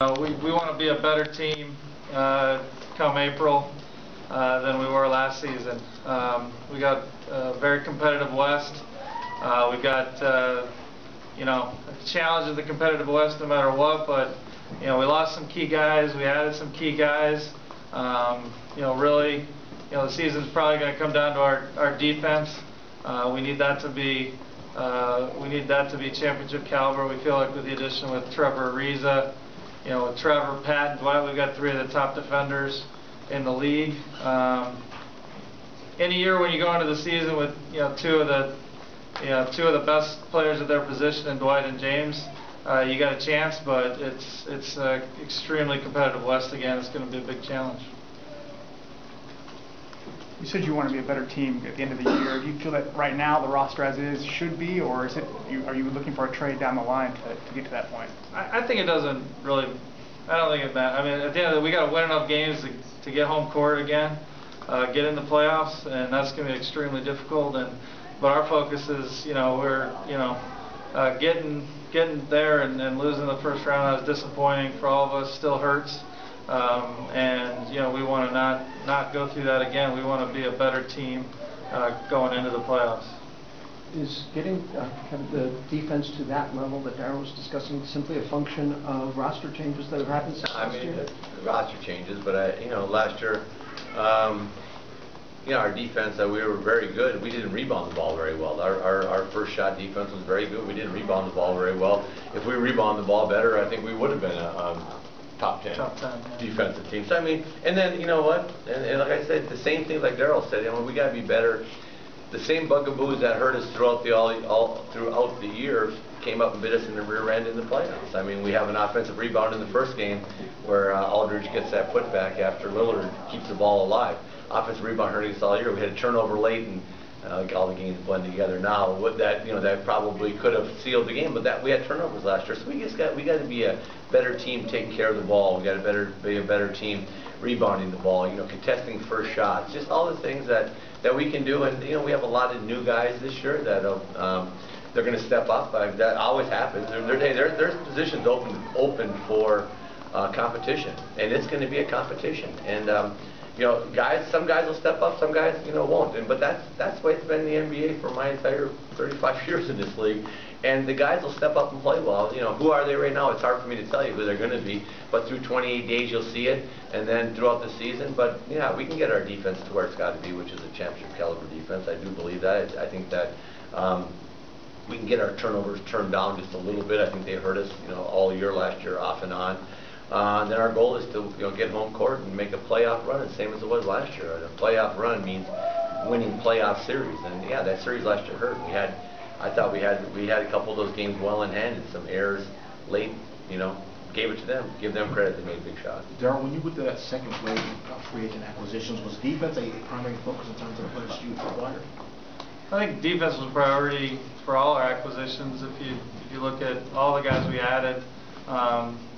We want to be a better team come April than we were last season. We got a very competitive West. We've got a challenge of the competitive West no matter what, but we lost some key guys. We added some key guys. Really, the season's probably going to come down to our defense. We need that to be championship caliber. We feel like with the addition with Trevor Ariza, with Trevor, Pat, and Dwight, we've got 3 of the top defenders in the league. In a year when you go into the season with 2 of the best players at their position in Dwight and James, you got a chance, but it's extremely competitive West again. It's going to be a big challenge. You said you want to be a better team at the end of the year. Do you feel that right now the roster as is should be, or is it? Are you looking for a trade down the line to get to that point? I think it doesn't really. I don't think it matters. I mean, at the end of the day, we got to win enough games to get home court again, get in the playoffs, and that's going to be extremely difficult. But our focus is, we're getting there and losing the first round. That was disappointing for all of us. Still hurts. We want to not go through that again. We want to be a better team going into the playoffs. Is getting the defense to that level that Daryl was discussing simply a function of roster changes that have happened since last year? The roster changes, but last year, our defense, we were very good. We didn't rebound the ball very well. Our first shot defense was very good. We didn't rebound the ball very well. If we rebound the ball better, I think we would have been a top 10 defensive team. So and then you know what? And like I said, the same thing like Daryl said. We got to be better. The same bugaboos that hurt us throughout the year came up and bit us in the rear end in the playoffs. We have an offensive rebound in the first game where Aldridge gets that putback after Lillard keeps the ball alive. Offensive rebound hurt us all year. We had a turnover late, and all the games blend together now. That probably could have sealed the game, but we had turnovers last year. So we got to be a better team taking care of the ball. We got to be a better team rebounding the ball. Contesting first shots. Just all the things that we can do. And we have a lot of new guys this year that they're going to step up. That always happens. There's positions open for competition, and it's going to be a competition. And some guys will step up, some guys, won't. But that's the way it's been in the NBA for my entire 35 years in this league. And the guys will step up and play well. Who are they right now? It's hard for me to tell you who they're going to be. But through 28 days, you'll see it, and then throughout the season. But yeah, we can get our defense to where it's got to be, which is a championship caliber defense. I do believe that. I think that we can get our turnovers turned down just a little bit. I think they hurt us, all year last year, off and on. Then our goal is to get home court and make a playoff run, the same as it was last year. A playoff run means winning playoff series, and yeah, that series last year hurt. I thought we had a couple of those games well in hand, and some errors late. Gave it to them. Give them credit. They made big shots. Daryl, when you went to that second wave of free agent acquisitions, was defense a primary focus in terms of the players you acquired? I think defense was a priority for all our acquisitions. If you look at all the guys we added,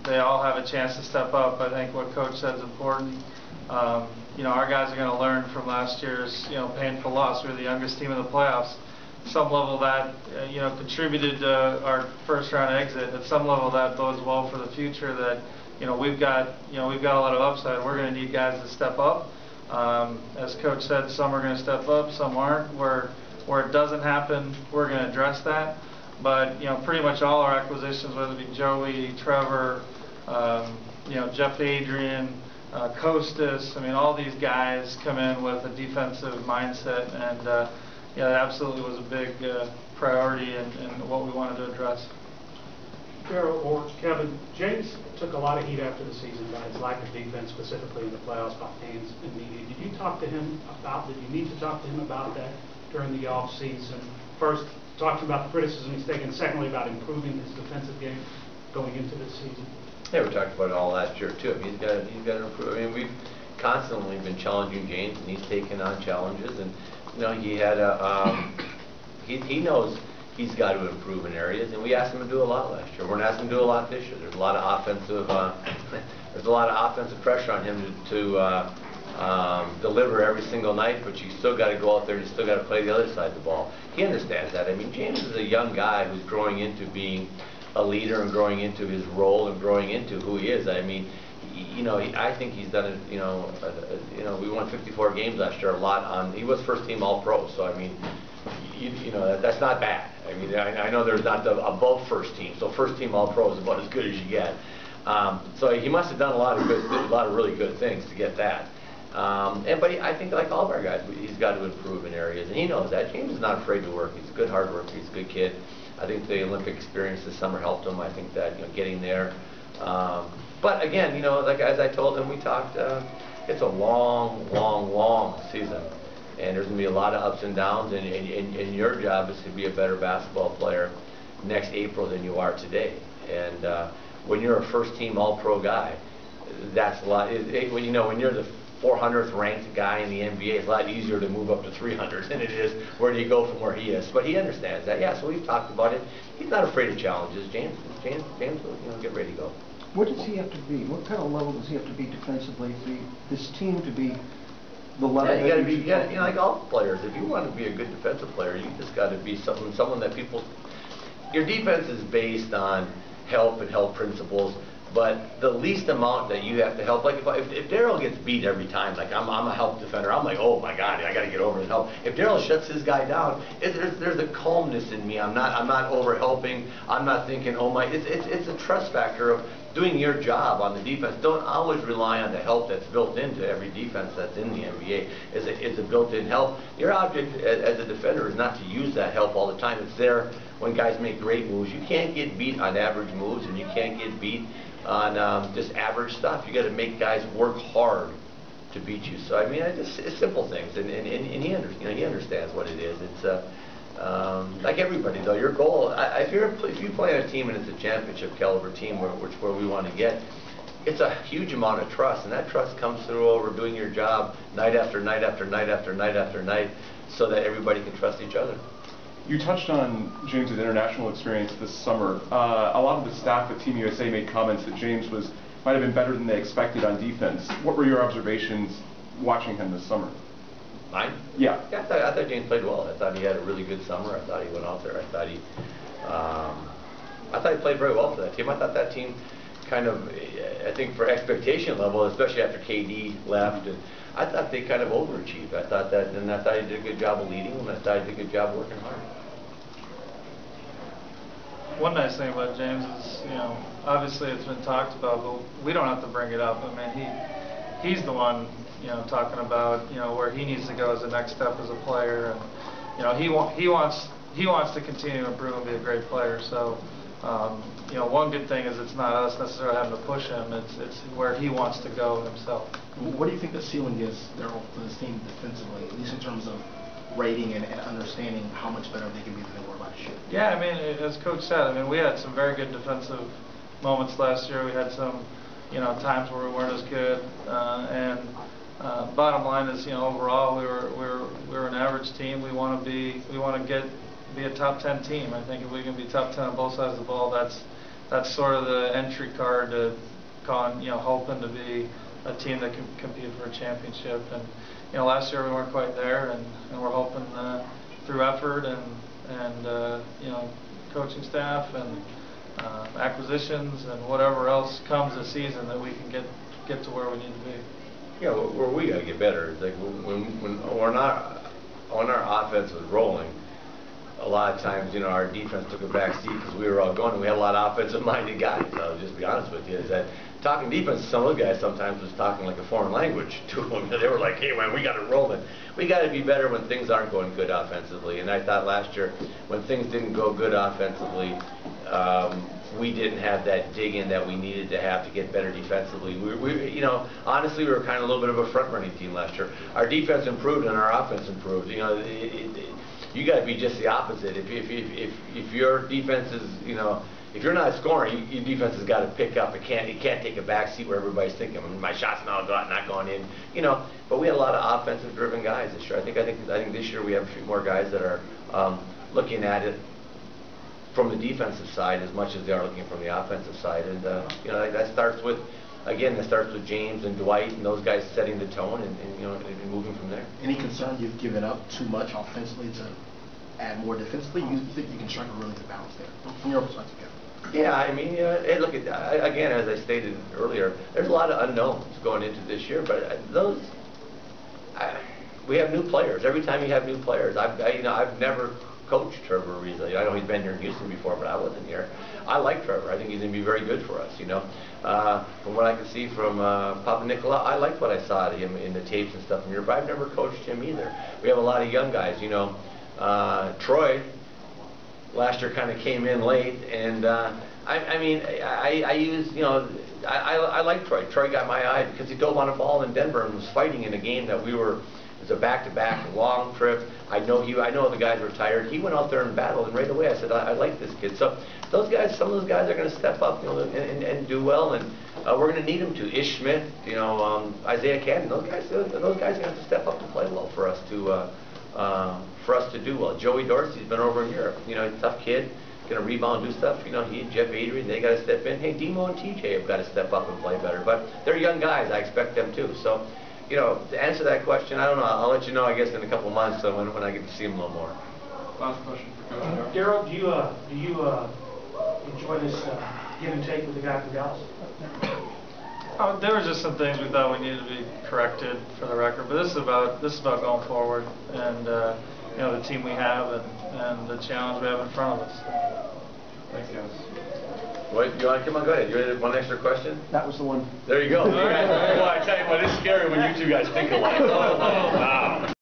they all have a chance to step up. I think what Coach said is important. Our guys are going to learn from last year's painful loss. We were the youngest team in the playoffs. Some level that contributed to our first round exit. At some level that bodes well for the future. That we've got a lot of upside. We're going to need guys to step up. As Coach said, some are going to step up, some aren't. Where it doesn't happen, we're going to address that. But pretty much all our acquisitions, whether it be Joey, Trevor, Jeff Adrian, Costas, all these guys come in with a defensive mindset, and it absolutely was a big priority in what we wanted to address. Daryl or Kevin, James took a lot of heat after the season by his lack of defense, specifically in the playoffs by fans and media. Did you need to talk to him about that during the off season? First, talk to him about the criticism he's taken. Secondly, about improving his defensive game going into this season. Yeah, we talked about it all last year too. He's got to improve. We've constantly been challenging James, and he's taken on challenges. And he had he knows he's got to improve in areas, and we asked him to do a lot last year. We're going to ask him to do a lot this year. There's a lot of offensive pressure on him to deliver every single night, but you still got to go out there and you still got to play the other side of the ball. He understands that. James is a young guy who's growing into being a leader and growing into his role and growing into who he is. I mean, I think he's done it. We won 54 games last year. A lot on. He was first team All Pro. So I mean, that's not bad. I mean, I know there's not above first team. So first team All Pro is about as good as you get. So he must have done a lot of really good things to get that. I think like all of our guys, he's got to improve in areas, and he knows that. James is not afraid to work. He's a good hard worker. He's a good kid. I think the Olympic experience this summer helped him. I think that getting there. But again, like as I told him, we talked. It's a long, long, long season, and there's going to be a lot of ups and downs. And your job is to be a better basketball player next April than you are today. And when you're a first-team All-Pro guy, that's a lot. When you're the 400th ranked guy in the NBA, it's a lot easier to move up to 300 than it is where do you go from where he is. But he understands that. Yeah, so we've talked about it. He's not afraid of challenges. James will get ready to go. What does he have to be? What kind of level does he have to be defensively for this team to be the level? Yeah, you got to be, like all players. If you want to be a good defensive player, you just got to be someone that people. Your defense is based on help and help principles. But the least amount that you have to help, like if Daryl gets beat every time, like I'm a help defender, I'm like, oh my God, I got to get over and help. If Daryl shuts his guy down, there's a calmness in me. I'm not over helping. I'm not thinking, oh my. It's a trust factor of doing your job on the defense. Don't always rely on the help that's built into every defense that's in the NBA. It's a built-in help. Your object as a defender is not to use that help all the time. It's there when guys make great moves. You can't get beat on average moves, and you can't get beat on just average stuff. You got to make guys work hard to beat you. So I mean, it's simple things, and he understands what it is. It's like everybody though. Your goal, if you play on a team and it's a championship caliber team, where we want to get, it's a huge amount of trust, and that trust comes through over doing your job night after night after night after night after night, so that everybody can trust each other. You touched on James's international experience this summer. A lot of the staff at Team USA made comments that James might have been better than they expected on defense. What were your observations watching him this summer? Mine? Yeah. I thought James played well. I thought he had a really good summer. I thought he went out there. I thought he played very well for that team. I thought that team kind of, I think for expectation level, especially after KD left, and I thought they kind of overachieved. I thought he did a good job of leading them. I thought he did a good job of working hard. One nice thing about James is, obviously it's been talked about, but we don't have to bring it up. I mean, he's the one, talking about, where he needs to go as the next step as a player, and he wants to continue to improve and be a great player. So, one good thing is it's not us necessarily having to push him. It's where he wants to go himself. What do you think the ceiling is, Daryl, for this team defensively, at least in terms of rating and understanding how much better they can be than they were last year? Yeah, I mean, as Coach said, I mean, we had some very good defensive moments last year. We had some, times where we weren't as good. Bottom line is, overall, we were an average team. We want to be a top 10 team. I think if we can be top 10 on both sides of the ball, that's sort of the entry card to hoping to be a team that can compete for a championship. And last year we weren't quite there, and we're hoping through effort and coaching staff and acquisitions and whatever else comes this season that we can get to where we need to be. Yeah, where we got to get better is like when our offense was rolling. A lot of times, our defense took a back seat because we were all going, and we had a lot of offensive-minded guys. I'll just be honest with you, is that talking defense, some of those guys sometimes was talking like a foreign language to them. They were like, hey, man, we got to roll it. We got to be better when things aren't going good offensively. And I thought last year, when things didn't go good offensively, we didn't have that dig-in that we needed to have to get better defensively. Honestly, we were kind of a little bit of a front-running team last year. Our defense improved and our offense improved. You got to be just the opposite. If your defense is, if you're not scoring, your defense has got to pick up. It can't take a back seat where everybody's thinking, my shot's not going in. But we had a lot of offensive-driven guys this year. I think this year we have a few more guys that are looking at it from the defensive side as much as they are looking from the offensive side. And that starts with James and Dwight and those guys setting the tone and moving from there. Any concern you've given up too much offensively to add more defensively? You think you can strike a really good balance there from your perspective, Kevin? Yeah, I mean, hey, look, again, as I stated earlier, there's a lot of unknowns going into this year, but we have new players. Every time you have new players, I've never coached Trevor recently. I know he's been here in Houston before, but I wasn't here. I like Trevor. I think he's going to be very good for us, From what I can see from Papa Nicola, I liked what I saw of him in the tapes and stuff from here, but I've never coached him either. We have a lot of young guys, Troy last year kind of came in late, and I like Troy. Troy got my eye because he dove on a ball in Denver and was fighting in a game that it was a back-to-back long trip. I know the guys were tired. He went out there and battled, and right away I said, I like this kid. So those guys, some of those guys are going to step up, and do well, and we're going to need them to. Ish Smith, Isaiah Cannon, those guys are going to have to step up and play well for us to do well. Joey Dorsey's been over in Europe. He's a tough kid, going to rebound, do stuff. He and Jeff Adrian, they got to step in. Hey, Demo and TJ have got to step up and play better. But they're young guys. I expect them too. So, to answer that question, I don't know. I'll let you know, I guess, in a couple months when I get to see them a little more. Last question for Coach Daryl, do you enjoy this give and take with the guy from Dallas? There were just some things we thought we needed to be corrected for the record, but this is about going forward and the team we have and the challenge we have in front of us. Thanks, guys. What, you want to come on? Go ahead. You ready? One extra question? That was the one. There you go. Boy, I tell you what, it's scary when you two guys think alike. Oh, wow.